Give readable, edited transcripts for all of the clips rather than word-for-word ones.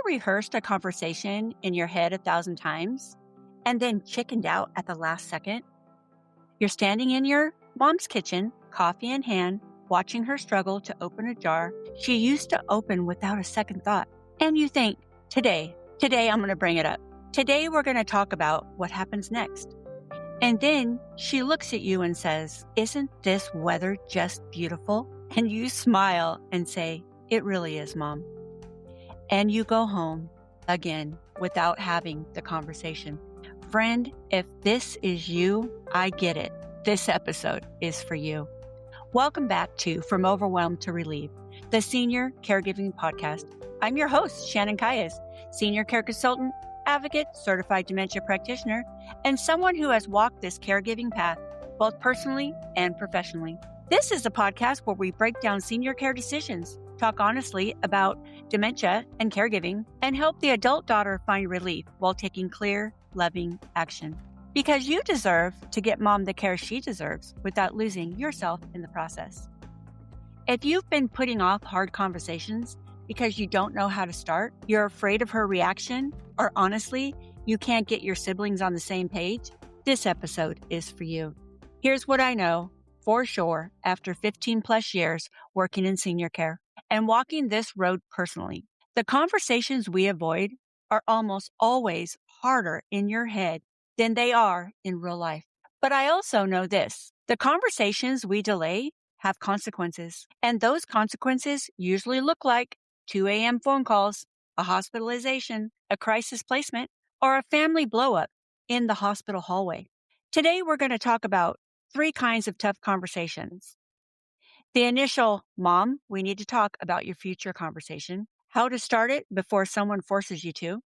rehearsed a conversation in your head 1,000 times and then chickened out at the last second? You're standing in your mom's kitchen, coffee in hand, watching her struggle to open a jar she used to open without a second thought. And you think, today I'm going to bring it up. Today we're going to talk about what happens next. And then she looks at you and says, "Isn't this weather just beautiful?" And you smile and say, "It really is, Mom." And you go home again without having the conversation. Friend, if this is you, I get it. This episode is for you. Welcome back to From Overwhelmed to Relieved, the Senior Caregiving Podcast. I'm your host, Shannon Calles, Senior Care Consultant, Advocate, Certified Dementia Practitioner, and someone who has walked this caregiving path, both personally and professionally. This is a podcast where we break down senior care decisions, talk honestly about dementia and caregiving, and help the adult daughter find relief while taking clear, loving action. Because you deserve to get mom the care she deserves without losing yourself in the process. If you've been putting off hard conversations because you don't know how to start, you're afraid of her reaction, or honestly, you can't get your siblings on the same page, this episode is for you. Here's what I know for sure after 15 plus years working in senior care and walking this road personally. The conversations we avoid are almost always harder in your head than they are in real life. But I also know this, the conversations we delay have consequences, and those consequences usually look like 2 a.m. phone calls, a hospitalization, a crisis placement, or a family blow-up in the hospital hallway. Today, we're going to talk about 3 kinds of tough conversations. The initial, "Mom, we need to talk about your future" conversation, how to start it before someone forces you to.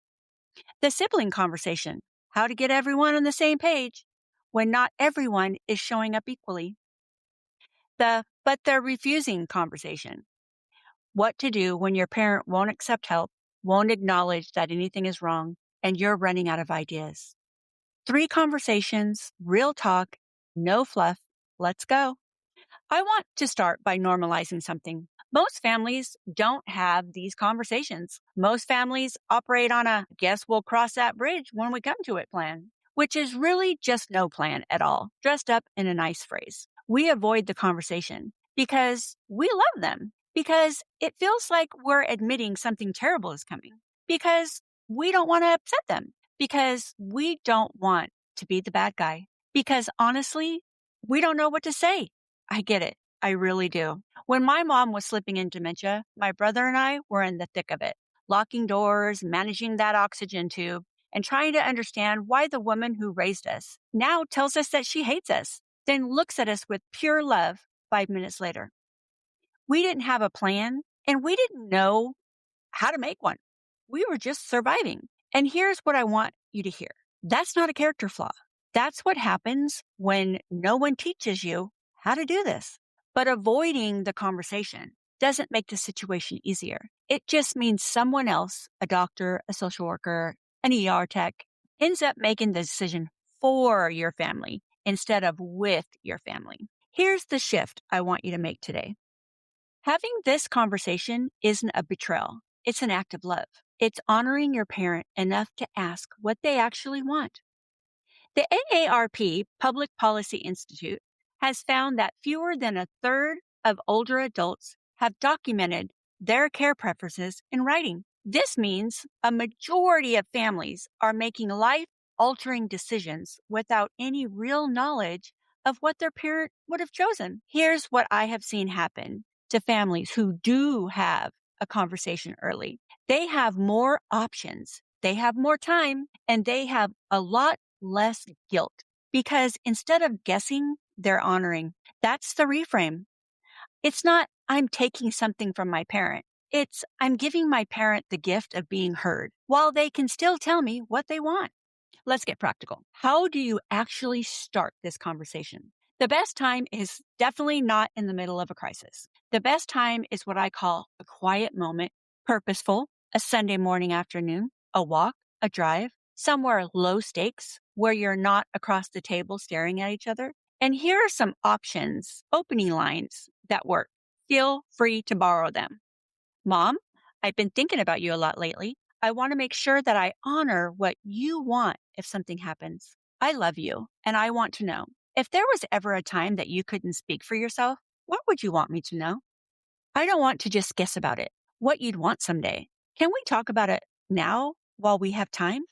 The sibling conversation, how to get everyone on the same page when not everyone is showing up equally. The "but they're refusing" conversation, what to do when your parent won't accept help, won't acknowledge that anything is wrong, and you're running out of ideas. 3 conversations, real talk, no fluff. Let's go. I want to start by normalizing something. Most families don't have these conversations. Most families operate on a "guess we'll cross that bridge when we come to it" plan, which is really just no plan at all, dressed up in a nice phrase. We avoid the conversation because we love them, because it feels like we're admitting something terrible is coming, because we don't want to upset them, because we don't want to be the bad guy, because honestly, we don't know what to say. I get it. I really do. When my mom was slipping in dementia, my brother and I were in the thick of it, locking doors, managing that oxygen tube, and trying to understand why the woman who raised us now tells us that she hates us, then looks at us with pure love 5 minutes later. We didn't have a plan, and we didn't know how to make one. We were just surviving. And here's what I want you to hear. That's not a character flaw. That's what happens when no one teaches you how to do this. But avoiding the conversation doesn't make the situation easier. It just means someone else, a doctor, a social worker, an ER tech, ends up making the decision for your family instead of with your family. Here's the shift I want you to make today. Having this conversation isn't a betrayal. It's an act of love. It's honoring your parent enough to ask what they actually want. The AARP Public Policy Institute has found that fewer than a third of older adults have documented their care preferences in writing. This means a majority of families are making life-altering decisions without any real knowledge of what their parent would have chosen. Here's what I have seen happen to families who do have a conversation early. They have more options, they have more time, and they have a lot less guilt because instead of guessing, they're honoring. That's the reframe. It's not "I'm taking something from my parent." It's "I'm giving my parent the gift of being heard while they can still tell me what they want." Let's get practical. How do you actually start this conversation? The best time is definitely not in the middle of a crisis. The best time is what I call a quiet moment, purposeful, a Sunday morning afternoon, a walk, a drive, somewhere low stakes where you're not across the table staring at each other. And here are some options, opening lines that work. Feel free to borrow them. "Mom, I've been thinking about you a lot lately. I want to make sure that I honor what you want if something happens. I love you, and I want to know. If there was ever a time that you couldn't speak for yourself, what would you want me to know? I don't want to just guess about it, what you'd want someday. Can we talk about it now while we have time?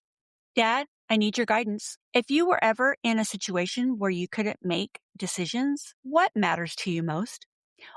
Dad, I need your guidance. If you were ever in a situation where you couldn't make decisions, what matters to you most?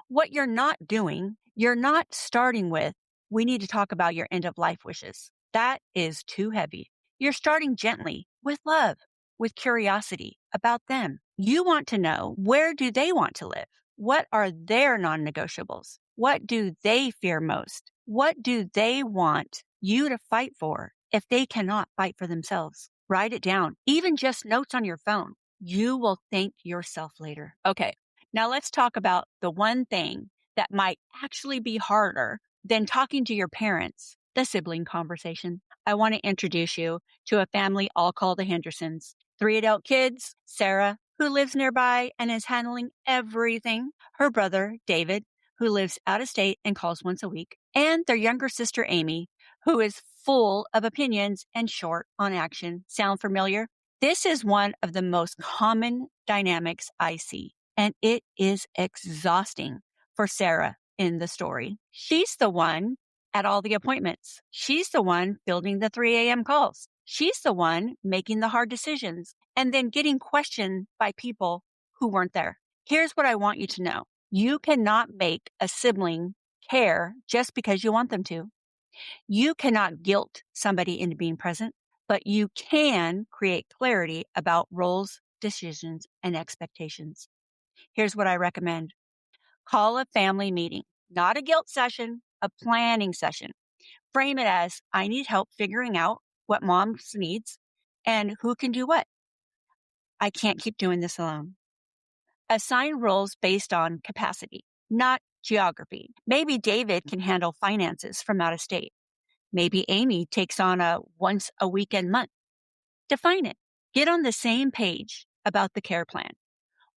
What you're not doing, you're not starting with, we need to talk about your end of life wishes. That is too heavy. You're starting gently with love, with curiosity about them. You want to know, where do they want to live? What are their non negotiables? What do they fear most? What do they want you to fight for if they cannot fight for themselves? Write it down, even just notes on your phone. You will thank yourself later. Okay. Now let's talk about the one thing that might actually be harder than talking to your parents, the sibling conversation. I want to introduce you to a family I'll call the Hendersons. 3 adult kids, Sarah, who lives nearby and is handling everything, her brother, David, who lives out of state and calls once a week, and their younger sister, Amy, who is full of opinions and short on action. Sound familiar? This is one of the most common dynamics I see. And it is exhausting for Sarah in the story. She's the one at all the appointments. She's the one fielding the 3 a.m. calls. She's the one making the hard decisions and then getting questioned by people who weren't there. Here's what I want you to know. You cannot make a sibling care just because you want them to. You cannot guilt somebody into being present, but you can create clarity about roles, decisions, and expectations. Here's what I recommend. Call a family meeting, not a guilt session, a planning session. Frame it as, I need help figuring out what mom's needs and who can do what. I can't keep doing this alone. Assign roles based on capacity, not geography. Maybe David can handle finances from out of state. Maybe Amy takes on a once a weekend month. Define it. Get on the same page about the care plan.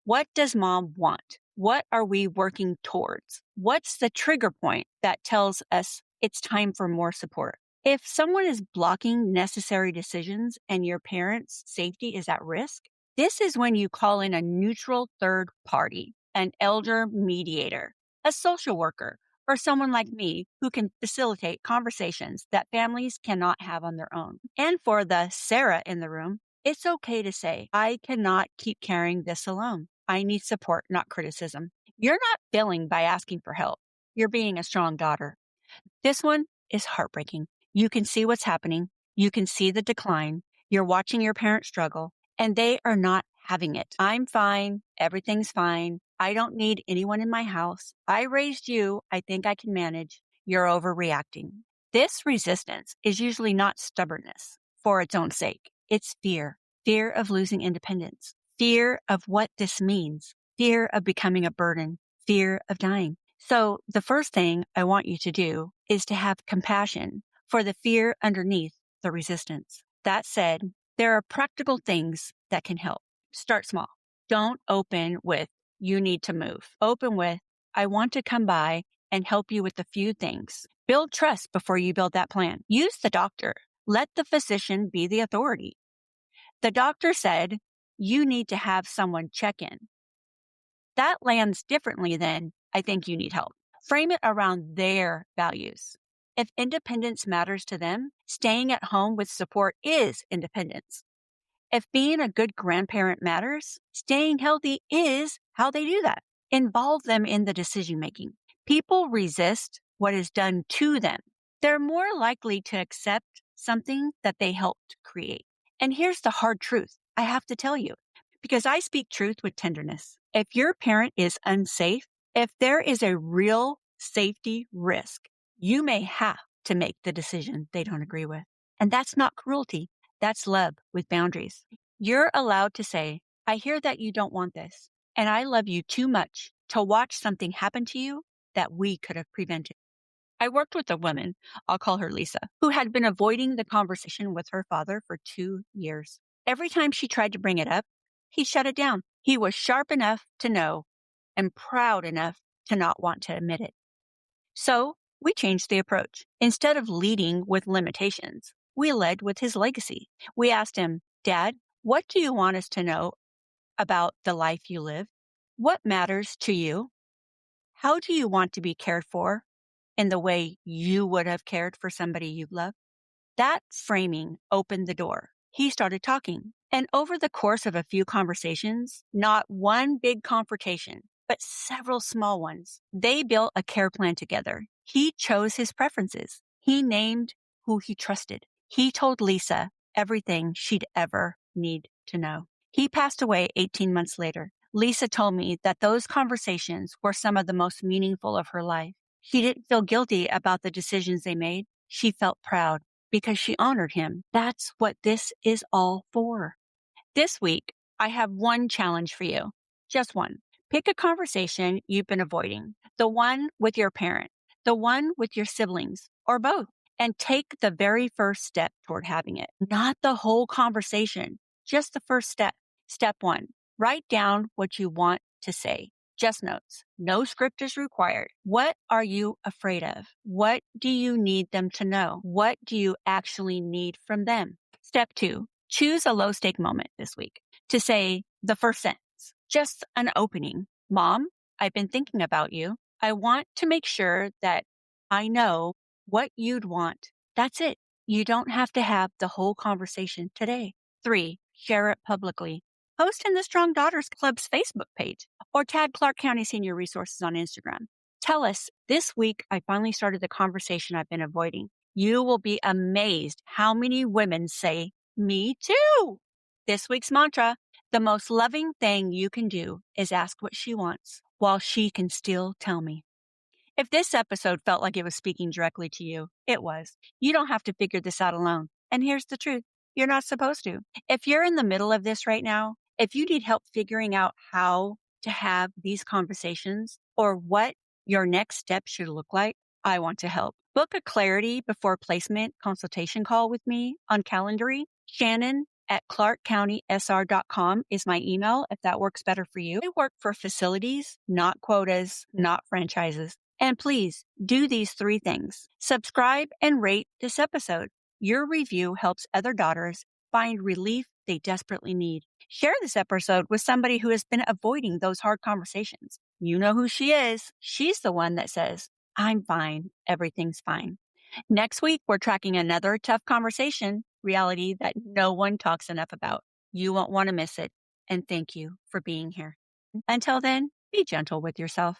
What does mom want? What are we working towards? What's the trigger point that tells us it's time for more support? If someone is blocking necessary decisions and your parent's safety is at risk, this is when you call in a neutral third party, an elder mediator, a social worker, or someone like me who can facilitate conversations that families cannot have on their own. And for the Sarah in the room, it's okay to say, I cannot keep carrying this alone. I need support, not criticism. You're not failing by asking for help. You're being a strong daughter. This one is heartbreaking. You can see what's happening. You can see the decline. You're watching your parents struggle, and they are not having it. I'm fine. Everything's fine. I don't need anyone in my house. I raised you. I think I can manage. You're overreacting. This resistance is usually not stubbornness for its own sake. It's fear. Fear of losing independence. Fear of what this means. Fear of becoming a burden. Fear of dying. So the first thing I want you to do is to have compassion for the fear underneath the resistance. That said, there are practical things that can help. Start small. Don't open with, you need to move. Open with, I want to come by and help you with a few things. Build trust before you build that plan. Use the doctor. Let the physician be the authority. The doctor said, you need to have someone check in. That lands differently than, I think you need help. Frame it around their values. If independence matters to them, staying at home with support is independence. If being a good grandparent matters, staying healthy is how they do that. Involve them in the decision making. People resist what is done to them. They're more likely to accept something that they helped create. And here's the hard truth I have to tell you, because I speak truth with tenderness. If your parent is unsafe, if there is a real safety risk, you may have to make the decision they don't agree with. And that's not cruelty. That's love with boundaries. You're allowed to say, I hear that you don't want this, and I love you too much to watch something happen to you that we could have prevented. I worked with a woman, I'll call her Lisa, who had been avoiding the conversation with her father for 2 years. Every time she tried to bring it up, he shut it down. He was sharp enough to know and proud enough to not want to admit it. So We changed the approach. Instead of leading with limitations, we led with his legacy. We asked him, Dad, what do you want us to know about the life you live? What matters to you? How do you want to be cared for in the way you would have cared for somebody you love? That framing opened the door. He started talking. And over the course of a few conversations, not one big confrontation, but several small ones, they built a care plan together. He chose his preferences. He named who he trusted. He told Lisa everything she'd ever need to know. He passed away 18 months later. Lisa told me that those conversations were some of the most meaningful of her life. She didn't feel guilty about the decisions they made. She felt proud because she honored him. That's what this is all for. This week, I have one challenge for you. Just one. Pick a conversation you've been avoiding, the one with your parent, the one with your siblings, or both, and take the very first step toward having it. Not the whole conversation, just the first step. Step one, write down what you want to say. Just notes. No script is required. What are you afraid of? What do you need them to know? What do you actually need from them? Step two, choose a low stake moment this week to say the first sentence, just an opening. Mom, I've been thinking about you. I want to make sure that I know what you'd want. That's it. You don't have to have the whole conversation today. 3, share it publicly. Post in the Strong Daughters Club's Facebook page or tag Clark County Senior Resources on Instagram. Tell us, this week I finally started the conversation I've been avoiding. You will be amazed how many women say, me too. This week's mantra, the most loving thing you can do is ask what she wants while she can still tell me. If this episode felt like it was speaking directly to you, it was. You don't have to figure this out alone. And here's the truth. You're not supposed to. If you're in the middle of this right now, if you need help figuring out how to have these conversations or what your next step should look like, I want to help. Book a clarity before placement consultation call with me on Calendary. Shannon at clarkcountysr.com is my email if that works better for you. I work for facilities, not quotas, not franchises. And please do these 3 things. Subscribe and rate this episode. Your review helps other daughters find relief they desperately need. Share this episode with somebody who has been avoiding those hard conversations. You know who she is. She's the one that says, I'm fine. Everything's fine. Next week, we're tracking another tough conversation, reality that no one talks enough about. You won't want to miss it. And thank you for being here. Until then, be gentle with yourself.